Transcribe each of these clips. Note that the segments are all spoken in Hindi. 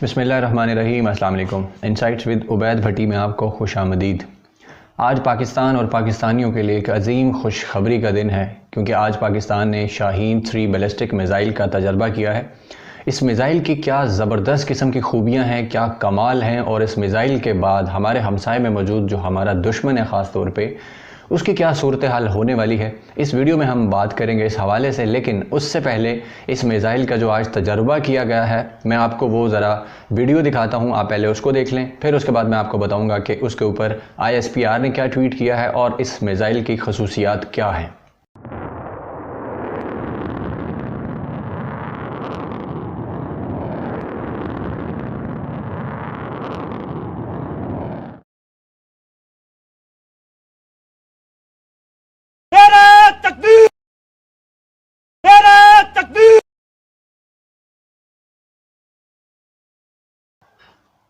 बिस्मिल्लाहिर्रहमानिर्रहीम, अस्सलाम वालेकुम। इनसाइट्स विद उबैद भट्टी में आपको खुशामदीद। आज पाकिस्तान और पाकिस्तानियों के लिए एक अजीम खुशखबरी का दिन है, क्योंकि आज पाकिस्तान ने शाहीन 3 बैलिस्टिक मिज़ाइल का तजर्बा किया है। इस मिज़ाइल की क्या ज़बरदस्त किस्म की खूबियाँ हैं, क्या कमाल हैं, और इस मिज़ाइल के बाद हमारे हमसाए में मौजूद जो हमारा दुश्मन है ख़ास तौर पे, उसकी क्या सूरत हाल होने वाली है, इस वीडियो में हम बात करेंगे इस हवाले से। लेकिन उससे पहले इस मिज़ाइल का जो आज तजर्बा किया गया है, मैं आपको वो ज़रा वीडियो दिखाता हूँ, आप पहले उसको देख लें। फिर उसके बाद मैं आपको बताऊँगा कि उसके ऊपर ISPR ने क्या ट्वीट किया है और इस मिज़ाइल की खसूसियात क्या हैं।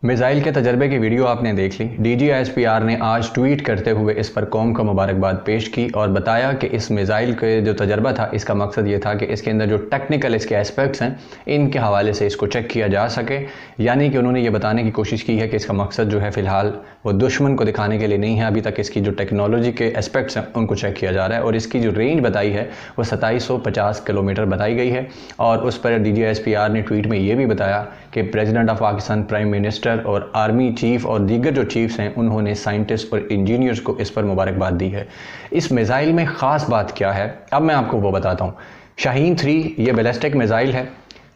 मिज़ाइल के तजर्बे की वीडियो आपने देख ली। DG ISPR ने आज ट्वीट करते हुए इस पर कौम को मुबारकबाद पेश की और बताया कि इस मिज़ाइल के जो तजर्बा था, इसका मकसद ये था कि इसके अंदर जो टेक्निकल इसके एस्पेक्ट्स हैं, इनके हवाले से इसको चेक किया जा सके। यानी कि उन्होंने ये बताने की कोशिश की है कि इसका मकसद जो है फ़िलहाल वो दुश्मन को दिखाने के लिए नहीं है। अभी तक इसकी जो टेक्नोलॉजी के एस्पेक्ट्स हैं उनको चेक किया जा रहा है, और इसकी जो रेंज बताई है वो 2750 किलोमीटर बताई गई है। और उस पर DG ISPR ने ट्वीट में ये भी बताया कि president of Pakistan, prime minister और आर्मी चीफ और दीगर जो चीफ्स हैं, उन्होंने साइंटिस्ट और इंजीनियर्स को इस पर मुबारकबाद दी है। इस मिज़ाइल में ख़ास बात क्या है, अब मैं आपको वो बताता हूँ। शाहीन 3 ये बैलिस्टिक मिज़ाइल है।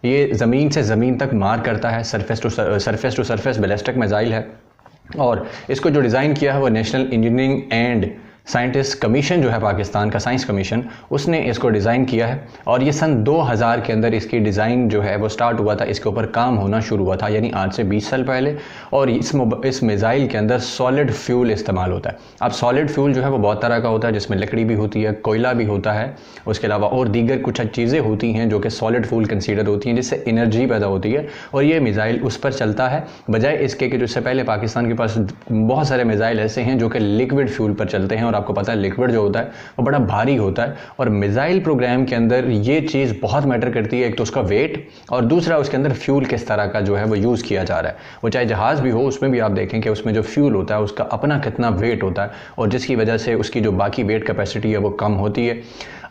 ये ज़मीन से ज़मीन तक मार करता है, surface to surface ballistic missile है। और इसको जो डिज़ाइन किया है वो national engineering and scientist commission जो है पाकिस्तान का, साइंस कमीशन, उसने इसको डिज़ाइन किया है। और ये सन 2000 के अंदर इसकी डिज़ाइन जो है वो स्टार्ट हुआ था, इसके ऊपर काम होना शुरू हुआ था, यानी आज से 20 साल पहले। और इस मिज़ाइल के अंदर सॉलिड फ्यूल इस्तेमाल होता है। अब सॉलिड फ्यूल जो है वो बहुत तरह का होता है, जिसमें लकड़ी भी होती है, कोयला भी होता है, उसके अलावा और दीगर कुछ चीज़ें होती हैं जो कि सॉलिड फ्यूल कंसीडर होती हैं, जिससे एनर्जी पैदा होती है। और ये मिज़ाइल उस पर चलता है, बजाय इसके कि जिससे पहले पाकिस्तान के पास बहुत सारे मिज़ाइल ऐसे हैं जो कि लिक्विड फ्यूल पर चलते हैं। और आपको पता है लिक्विड जो होता है वो बड़ा भारी होता है, और मिज़ाइल प्रोग्राम के अंदर ये चीज़ बहुत मैटर करती है। एक तो उसका वेट, और दूसरा उसके अंदर फ्यूल किस तरह का जो है वो यूज़ किया जा रहा है। वो चाहे जहाज़ भी हो, उसमें भी आप देखें कि उसमें जो फ्यूल होता है उसका अपना कितना वेट होता है, और जिसकी वजह से उसकी जो बाकी वेट कैपेसिटी है वो कम होती है।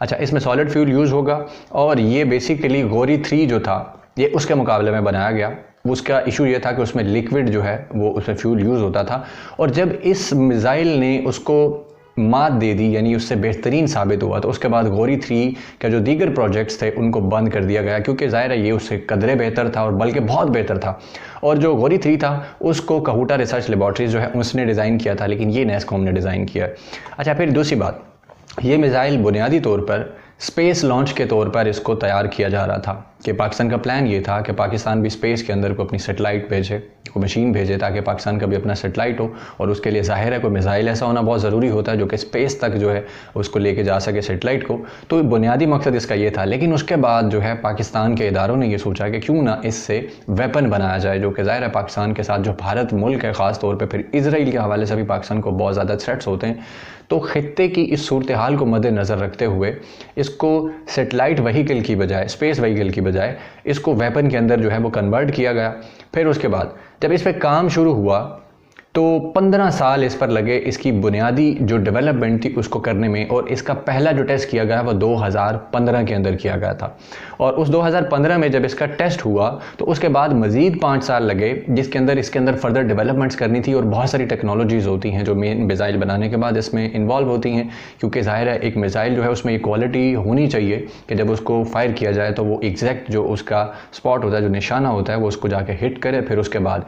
अच्छा, इसमें सॉलिड फ्यूल यूज़ होगा, और ये बेसिकली गौरी 3 जो था ये उसके मुकाबले में बनाया गया। उसका इशू ये था कि उसमें लिक्विड जो है वो उसमें फ्यूल यूज़ होता था, और जब इस मिज़ाइल ने उसको मात दे दी, यानी उससे बेहतरीन साबित हुआ, तो उसके बाद गौरी 3 के जो दीगर प्रोजेक्ट्स थे उनको बंद कर दिया गया, क्योंकि ज़ाहिर है ये उससे कदरे बेहतर था, और बल्कि बहुत बेहतर था। और जो गौरी 3 था उसको कहूटा रिसर्च लेबॉर्ट्रीज जो है उसने डिज़ाइन किया था, लेकिन ये नैस्कॉम ने डिज़ाइन किया। अच्छा, फिर दूसरी बात, ये मिज़ाइल बुनियादी तौर पर स्पेस लॉन्च के तौर पर इसको तैयार किया जा रहा था, कि पाकिस्तान का प्लान ये था कि पाकिस्तान भी स्पेस के अंदर को अपनी सेटेलाइट भेजे, कोई मशीन भेजे, ताकि पाकिस्तान का भी अपना सेटेलाइट हो। और उसके लिए ज़ाहिर है कोई मिज़ाइल ऐसा होना बहुत ज़रूरी होता है जो कि स्पेस तक जो है उसको लेके जा सके सेटेलाइट को। तो बुनियादी मकसद इसका ये था। लेकिन उसके बाद जो है पाकिस्तान के इदारों ने ये सोचा कि क्यों ना इससे वेपन बनाया जाए, जो कि ज़ाहिर है पाकिस्तान के साथ जो भारत मुल्क है, ख़ास तौर पर फिर इजराइल के हवाले से भी पाकिस्तान को बहुत ज़्यादा थ्रेट्स होते हैं। तो खित्ते की इस सूरत हाल को मद्देनज़र रखते हुए इसको सेटेलाइट व्हीकल की बजाय, स्पेस व्हीकल की बजाय, इसको वेपन के अंदर जो है वो कन्वर्ट किया गया। फिर उसके बाद जब इस पर काम शुरू हुआ तो 15 साल इस पर लगे, इसकी बुनियादी जो डेवलपमेंट थी उसको करने में। और इसका पहला जो टेस्ट किया गया वो 2015 के अंदर किया गया था। और उस 2015 में जब इसका टेस्ट हुआ तो उसके बाद मज़ीद 5 साल लगे, जिसके अंदर इसके अंदर फर्दर डेवलपमेंट्स करनी थी। और बहुत सारी टेक्नोलॉजीज़ होती हैं जो मेन मिज़ाइल बनाने के बाद इसमें इन्वॉल्व होती हैं, क्योंकि ज़ाहिर है एक मिज़ाइल जो है उसमें ये क्वालिटी होनी चाहिए कि जब उसको फायर किया जाए तो वो एग्जैक्ट जो उसका स्पॉट होता है, जो निशाना होता है, वो उसको जाके हिट करे। फिर उसके बाद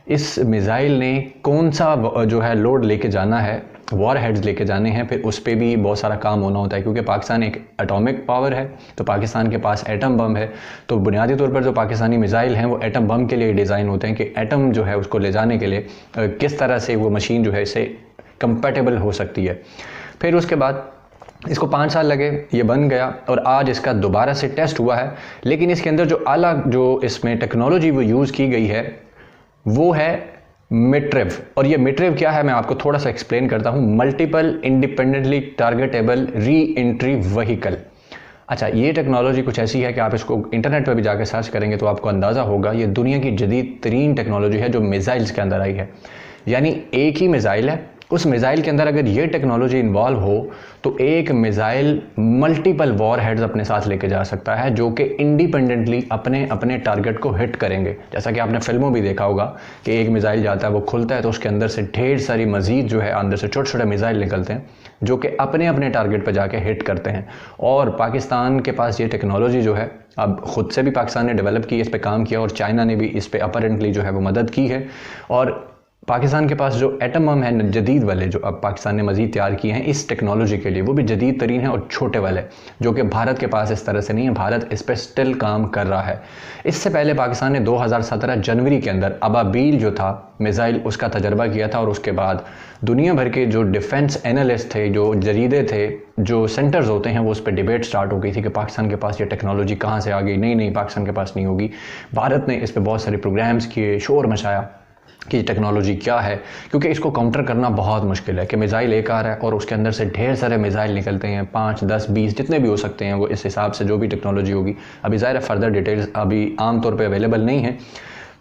इस मिज़ाइल ने कौन सा जो है लोड लेके जाना है, वॉर हेड्स लेके जाने हैं, फिर उस पर भी बहुत सारा काम होना होता है, क्योंकि पाकिस्तान एक एटॉमिक पावर है, तो पाकिस्तान के पास एटम बम है। तो बुनियादी तौर पर जो पाकिस्तानी मिज़ाइल हैं वो एटम बम के लिए डिज़ाइन होते हैं, कि एटम जो है उसको ले जाने के लिए किस तरह से वो मशीन जो है इससे कंपैटिबल हो सकती है। फिर उसके बाद इसको 5 साल लगे, ये बन गया, और आज इसका दोबारा से टेस्ट हुआ है। लेकिन इसके अंदर जो अलग जो इसमें टेक्नोलॉजी वो यूज़ की गई है वो है मिट्रिव। और ये मिट्रिव क्या है मैं आपको थोड़ा सा एक्सप्लेन करता हूँ। Multiple independently targetable re entry vehicle. अच्छा, ये टेक्नोलॉजी कुछ ऐसी है कि आप इसको इंटरनेट पर भी जाकर सर्च करेंगे तो आपको अंदाज़ा होगा, ये दुनिया की जदीद तरीन टेक्नोलॉजी है जो मिसाइल्स के अंदर आई है। यानी एक ही मिसाइल है, उस मिसाइल के अंदर अगर ये टेक्नोलॉजी इन्वॉल्व हो तो एक मिसाइल मल्टीपल वॉर हेड्स अपने साथ लेके जा सकता है, जो कि इंडिपेंडेंटली अपने अपने टारगेट को हिट करेंगे। जैसा कि आपने फिल्मों भी देखा होगा कि एक मिसाइल जाता है, वो खुलता है तो उसके अंदर से ढेर सारी मजीद जो है अंदर से छोटे छोटे मिसाइल निकलते हैं जो कि अपने अपने टारगेट पर जाके हिट करते हैं। और पाकिस्तान के पास ये टेक्नोलॉजी जो है, अब ख़ुद से भी पाकिस्तान ने डेवलप की, इस पर काम किया, और चाइना ने भी इस पर अपरेंटली जो है वो मदद की है। और पाकिस्तान के पास जो एटम बम है जदीद वाले, जो अब पाकिस्तान ने मज़ीद तैयार किए हैं इस टेक्नोलॉजी के लिए, वो भी जदीद तरीन है और छोटे वाले, जो कि भारत के पास इस तरह से नहीं है। भारत इस पर स्टिल काम कर रहा है। इससे पहले पाकिस्तान ने 2017 जनवरी के अंदर अबाबील जो था मिसाइल, उसका तजर्बा किया था। और उसके बाद दुनिया भर के जो डिफेंस एनालिस्ट थे, जो जरीदे थे, जो सेंटर्स होते हैं, वो उस पर डिबेट स्टार्ट हो गई थी कि पाकिस्तान के पास ये टेक्नोलॉजी कहाँ से आ गई। नहीं, पाकिस्तान के पास नहीं होगी। भारत ने इस पर बहुत सारे प्रोग्राम्स किए, शोर मचाया कि टेक्नोलॉजी क्या है, क्योंकि इसको काउंटर करना बहुत मुश्किल है कि मिसाइल एक आ रहा है और उसके अंदर से ढेर सारे मिसाइल निकलते हैं, 5, 10, 20 जितने भी हो सकते हैं, वो इस हिसाब से जो भी टेक्नोलॉजी होगी। अभी ज़ाहिर है फर्दर डिटेल्स अभी आम तौर पे अवेलेबल नहीं है,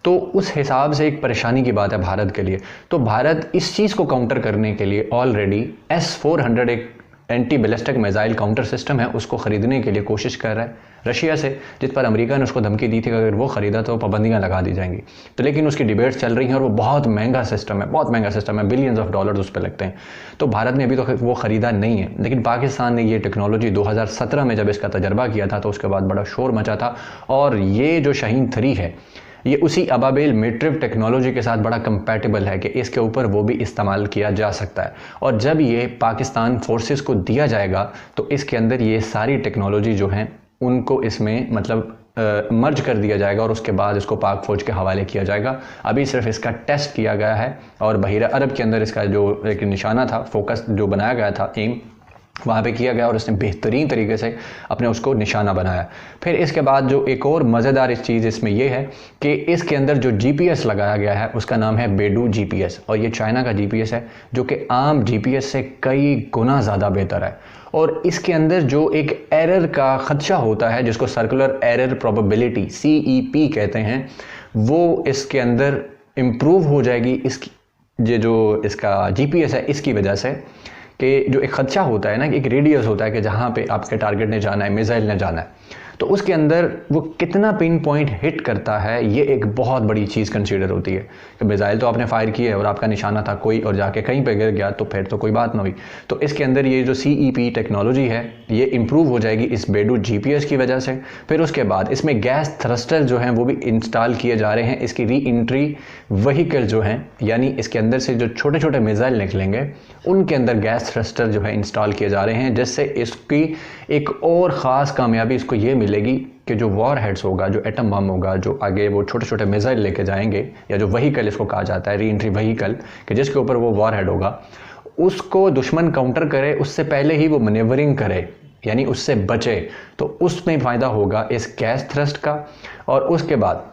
तो उस हिसाब से एक परेशानी की बात है भारत के लिए। तो भारत इस चीज़ को काउंटर करने के लिए ऑलरेडी S-400 एक anti ballistic missile counter system है, उसको ख़रीदने के लिए कोशिश कर रहा है रशिया से, जिस पर अमेरिका ने उसको धमकी दी थी कि अगर वो ख़रीदा तो पाबंदियां लगा दी जाएंगी। तो लेकिन उसकी डिबेट्स चल रही हैं और वो बहुत महंगा सिस्टम है, बहुत महंगा सिस्टम है, बिलियंस ऑफ डॉलर्स उस पर लगते हैं। तो भारत ने अभी तो वो ख़रीदा नहीं है, लेकिन पाकिस्तान ने ये टेक्नोलॉजी 2017 में जब इसका तजर्बा किया था तो उसके बाद बड़ा शोर मचा था। और ये जो शाहीन 3 है, ये उसी अबाबेल मिट्रिव टेक्नोलॉजी के साथ बड़ा कंपैटिबल है कि इसके ऊपर वो भी इस्तेमाल किया जा सकता है। और जब ये पाकिस्तान फोर्सेस को दिया जाएगा तो इसके अंदर ये सारी टेक्नोलॉजी जो हैं उनको इसमें मतलब मर्ज कर दिया जाएगा और उसके बाद इसको पाक फ़ौज के हवाले किया जाएगा। अभी सिर्फ इसका टेस्ट किया गया है और बहीरा अरब के अंदर इसका जो एक निशाना था, फोकस जो बनाया गया था, एम वहाँ पे किया गया और उसने बेहतरीन तरीके से अपने उसको निशाना बनाया। फिर इसके बाद जो एक और मज़ेदार इस चीज़ इसमें यह है कि इसके अंदर जो GPS लगाया गया है उसका नाम है बेडू GPS, और ये चाइना का GPS है जो कि आम GPS से कई गुना ज़्यादा बेहतर है। और इसके अंदर जो एक एरर का ख़दशा होता है, जिसको सर्कुलर एरर प्रोबेबिलिटी CEP कहते हैं, वो इसके अंदर इम्प्रूव हो जाएगी। इसकी ये जो इसका GPS है इसकी वजह से कि जो एक खदशा होता है ना, कि एक रेडियस होता है कि जहाँ पे आपके टारगेट ने जाना है, मिसाइल ने जाना है, तो उसके अंदर वो कितना पिन पॉइंट हिट करता है, ये एक बहुत बड़ी चीज़ कंसीडर होती है। कि मिसाइल तो आपने फायर की है और आपका निशाना था कोई और जाके कहीं पे गिर गया तो फिर तो कोई बात ना हुई। तो इसके अंदर ये जो CEP टेक्नोलॉजी है ये इम्प्रूव हो जाएगी इस बेडू GPS की वजह से। फिर उसके बाद इसमें गैस थ्रस्टर जो हैं वो भी इंस्टॉल किए जा रहे हैं। इसकी री एंट्री व्हीकल जो हैं, यानी इसके अंदर से जो छोटे छोटे मिसाइल निकलेंगे उनके अंदर गैस थ्रस्टर जो है इंस्टॉल किए जा रहे हैं, जिससे इसकी एक और ख़ास कामयाबी इसको ये मिलेगी कि जो वॉर हेड्स होगा, जो एटम बम होगा, जो आगे वो छोटे छोटे मिसाइल लेके जाएंगे, या जो व्हीकल इसको कहा जाता है, री एंट्री व्हीकल, कि जिसके ऊपर वो वॉर हेड होगा, उसको दुश्मन काउंटर करे उससे पहले ही वो मैनेवरिंग करे, यानी उससे बचे, तो उसमें फ़ायदा होगा इस गैस थ्रस्ट का। और उसके बाद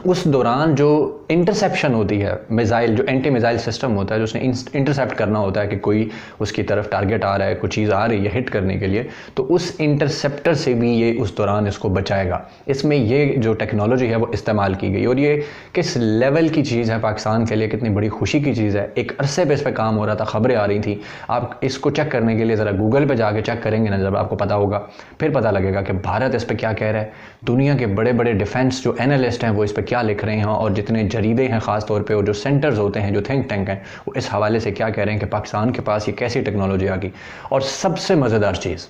उस दौरान जो इंटरसेप्शन होती है, मिसाइल जो एंटी मिसाइल सिस्टम होता है, जो उसने इंटरसेप्ट करना होता है कि कोई उसकी तरफ टारगेट आ रहा है, कोई चीज़ आ रही है हिट करने के लिए, तो उस इंटरसेप्टर से भी ये उस दौरान इसको बचाएगा। इसमें ये जो टेक्नोलॉजी है वो इस्तेमाल की गई, और ये किस लेवल की चीज़ है पाकिस्तान के लिए, कितनी बड़ी खुशी की चीज़ है। एक अरसे पे इस पर काम हो रहा था, खबरें आ रही थी। आप इसको चेक करने के लिए ज़रा गूगल पर जाके चेक करेंगे ना, जब आपको पता होगा फिर पता लगेगा कि भारत इस पर क्या कह रहा है। दुनिया के बड़े बड़े डिफेंस जो एनालिस्ट हैं वो इस पर क्या लिख रहे हैं, और जितने जरीदे हैं ख़ास तौर पे, और जो सेंटर्स होते हैं, जो थिंक टैंक हैं, वो इस हवाले से क्या कह रहे हैं कि पाकिस्तान के पास ये कैसी टेक्नोलॉजी आ गई। और सबसे मज़ेदार चीज़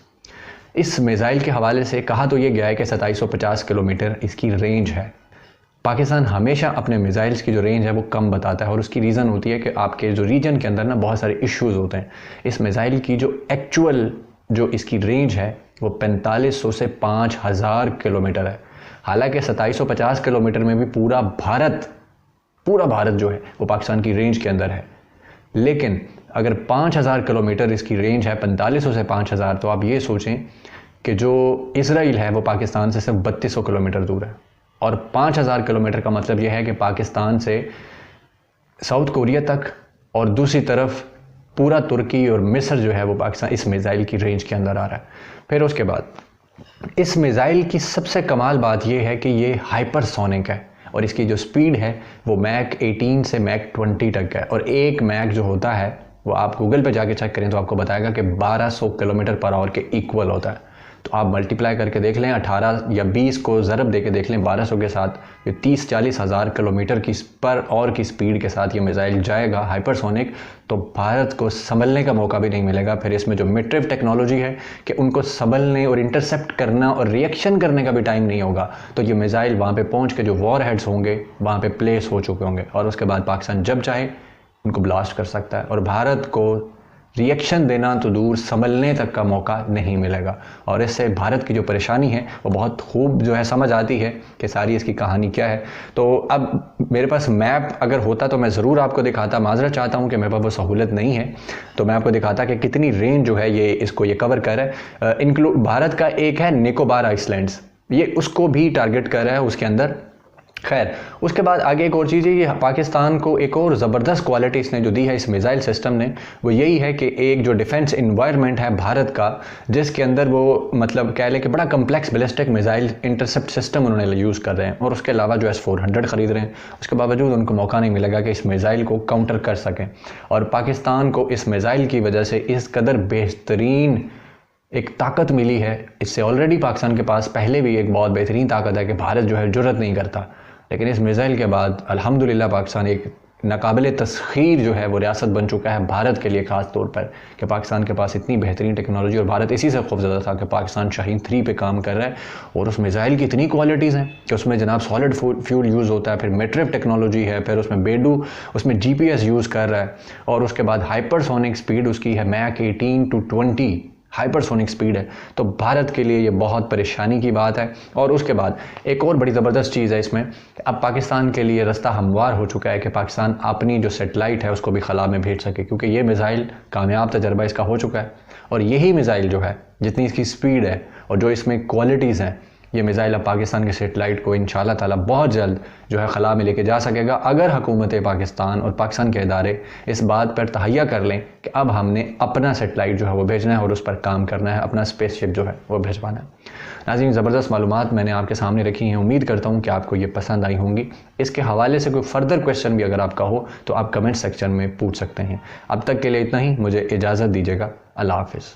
इस मिसाइल के हवाले से कहा तो ये गया है कि 2750 किलोमीटर इसकी रेंज है। पाकिस्तान हमेशा अपने मिसाइल्स की जो रेंज है वो कम बताता है, और उसकी रीज़न होती है कि आपके जो रीजन के अंदर ना बहुत सारे इश्यूज़ होते हैं। इस मिसाइल की जो एक्चुअल जो इसकी रेंज है वो 4500 से 5000 किलोमीटर है। हालांकि 2750 किलोमीटर में भी पूरा भारत जो है वो पाकिस्तान की रेंज के अंदर है, लेकिन अगर 5000 किलोमीटर इसकी रेंज है, 4500 से 5000, तो आप ये सोचें कि जो इसराइल है वो पाकिस्तान से सिर्फ 3200 किलोमीटर दूर है। और 5000 किलोमीटर का मतलब यह है कि पाकिस्तान से साउथ कोरिया तक, और दूसरी तरफ पूरा तुर्की और मिस्र जो है वो पाकिस्तान इस मिसाइल की रेंज के अंदर आ रहा है। फिर उसके बाद इस मिज़ाइल की सबसे कमाल बात यह है कि ये हाइपरसोनिक है और इसकी जो स्पीड है वो मैक 18 से मैक 20 तक है। और एक मैक जो होता है वो आप गूगल पे जाके चेक करें तो आपको बताएगा कि 1200 किलोमीटर पर आवर के इक्वल होता है। तो आप मल्टीप्लाई करके देख लें, 18 या 20 को ज़रब दे के देख लें 1200 के साथ, ये 30-40 हज़ार किलोमीटर की पर आवर की स्पीड के साथ ये मिज़ाइल जाएगा हाइपरसोनिक। तो भारत को संभलने का मौका भी नहीं मिलेगा। फिर इसमें जो मिड-ट्रिप टेक्नोलॉजी है कि उनको संभलने और इंटरसेप्ट करना और रिएक्शन करने का भी टाइम नहीं होगा। तो ये मिज़ाइल वहाँ पे पहुँच के जो वॉर हेड्स होंगे वहाँ पे प्लेस हो चुके होंगे और उसके बाद पाकिस्तान जब चाहे उनको ब्लास्ट कर सकता है और भारत को रिएक्शन देना तो दूर, संभलने तक का मौका नहीं मिलेगा। और इससे भारत की जो परेशानी है वो बहुत खूब जो है समझ आती है कि सारी इसकी कहानी क्या है। तो अब मेरे पास मैप अगर होता तो मैं ज़रूर आपको दिखाता, माजरत चाहता हूँ कि मेरे पास वो सहूलत नहीं है, तो मैं आपको दिखाता कि कितनी रेंज जो है ये इसको ये कवर कर रहा है। इंक्लूड भारत का एक है निकोबार आइसलैंड्स, ये उसको भी टारगेट कर रहा है उसके अंदर। खैर उसके बाद आगे एक और चीज़ है, ये पाकिस्तान को एक और ज़बरदस्त क्वालिटी इसने जो दी है इस मिज़ाइल सिस्टम ने, वो यही है कि एक जो डिफेंस इन्वायरमेंट है भारत का, जिसके अंदर वो मतलब कह लें कि बड़ा complex ballistic missile intercept system उन्होंने यूज़ कर रहे हैं। और उसके अलावा जो S-400 ख़रीद रहे हैं, उसके बावजूद उनको मौका नहीं मिलेगा कि इस मिज़ाइल को काउंटर कर सकें। और पाकिस्तान को इस मिज़ाइल की वजह से इस कदर बेहतरीन एक ताकत मिली है। इससे ऑलरेडी पाकिस्तान के पास पहले भी एक बहुत बेहतरीन ताकत है कि भारत जो है जुर्रत नहीं करता, लेकिन इस मिज़ाइल के बाद अल्हम्दुलिल्लाह पाकिस्तान एक नाकाबिल तस्खीर जो है वो रियासत बन चुका है भारत के लिए, ख़ास तौर पर कि पाकिस्तान के पास इतनी बेहतरीन टेक्नोलॉजी। और भारत इसी से खौफज़दा था कि पाकिस्तान शाहीन 3 पे काम कर रहा है और उस मिज़ाइल की इतनी क्वालिटीज़ हैं कि उसमें जनाब सॉलिड फ्यूल यूज़ होता है, फिर मिड-ट्रिप टेक्नोलॉजी है, फिर उसमें बेडू, उसमें GPS यूज़ कर रहा है, और उसके बाद हाइपरसोनिक स्पीड उसकी है मैक 18 to 20 हाइपरसोनिक स्पीड है। तो भारत के लिए ये बहुत परेशानी की बात है। और उसके बाद एक और बड़ी ज़बरदस्त चीज़ है इसमें, अब पाकिस्तान के लिए रास्ता हमवार हो चुका है कि पाकिस्तान अपनी जो सेटेलाइट है उसको भी खला में भेज सके, क्योंकि ये मिज़ाइल कामयाब तजर्बा इसका हो चुका है। और यही मिज़ाइल जो है, जितनी इसकी स्पीड है और जो इसमें क्वालिटीज़ हैं, ये मिज़ाइल अब पाकिस्तान के सेटेलाइट को इंशाल्लाह ताला बहुत जल्द जो है खला में लेके जा सकेगा, अगर हुकूमत पाकिस्तान और पाकिस्तान के इदारे इस बात पर तहैया कर लें कि अब हमने अपना सेटेलाइट जो है वो भेजना है और उस पर काम करना है, अपना स्पेसशिप जो है वो भेजवाना है। नाज़रीन, ज़बरदस्त मालूमात मैंने आपके सामने रखी हैं, उम्मीद करता हूँ कि आपको ये पसंद आई होंगी। इसके हवाले से कोई फ़र्दर क्वेश्चन भी अगर आपका हो तो आप कमेंट सेक्शन में पूछ सकते हैं। अब तक के लिए इतना ही, मुझे इजाज़त दीजिएगा। अल्लाह हाफ़िज़।